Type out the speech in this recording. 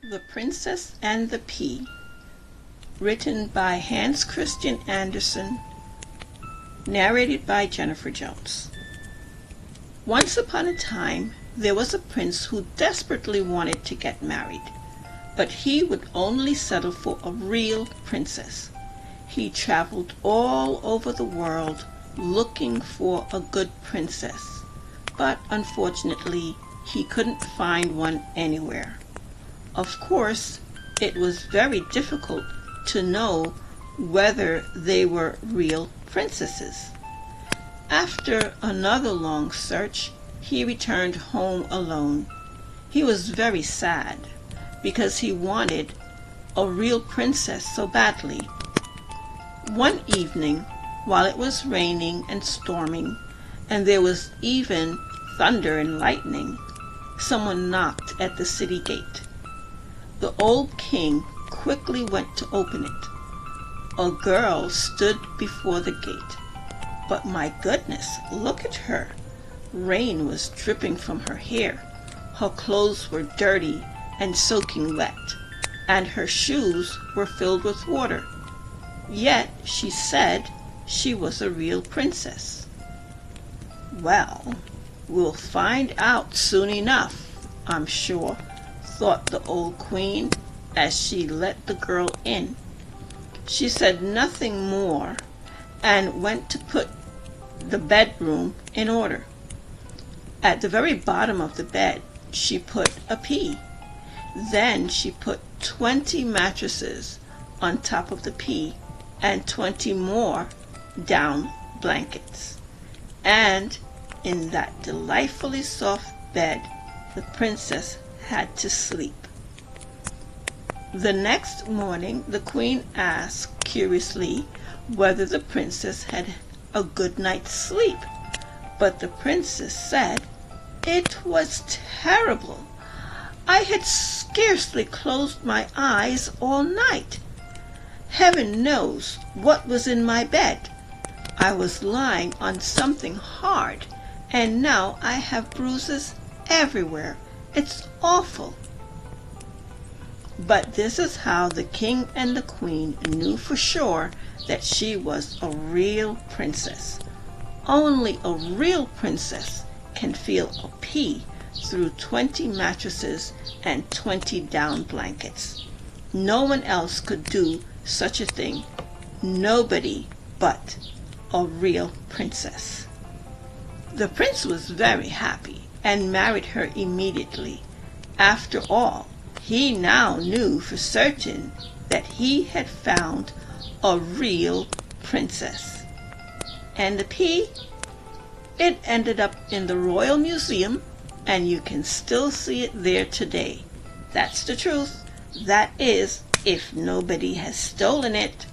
The Princess and the Pea, written by Hans Christian Andersen, narrated by Jennifer Jones. Once upon a time, there was a prince who desperately wanted to get married, but he would only settle for a real princess. He traveled all over the world looking for a good princess, but unfortunately, he couldn't find one anywhere. Of course, it was very difficult to know whether they were real princesses. After another long search, he returned home alone. He was very sad because he wanted a real princess so badly. One evening, while it was raining and storming, and there was even thunder and lightning, someone knocked at the city gate. The old king quickly went to open it. A girl stood before the gate. But my goodness, look at her. Rain was dripping from her hair. Her clothes were dirty and soaking wet, and her shoes were filled with water. Yet she said she was a real princess. Well, we'll find out soon enough, I'm sure, thought the old queen as she let the girl in. She said nothing more and went to put the bedroom in order. At the very bottom of the bed, she put a pea. Then she put 20 mattresses on top of the pea and 20 more down blankets. And in that delightfully soft bed, the princess had to sleep. The next morning, the queen asked curiously whether the princess had a good night's sleep, but the princess said, "It was terrible. I had scarcely closed my eyes all night. Heaven knows what was in my bed. I was lying on something hard, and now I have bruises everywhere. It's awful." But this is how the king and the queen knew for sure that she was a real princess. Only a real princess can feel a pea through 20 mattresses and 20 down blankets. No one else could do such a thing. Nobody but a real princess. The prince was very happy and married her immediately. After all, he now knew for certain that he had found a real princess. And the pea? It ended up in the Royal Museum, and you can still see it there today. That's the truth. That is, if nobody has stolen it.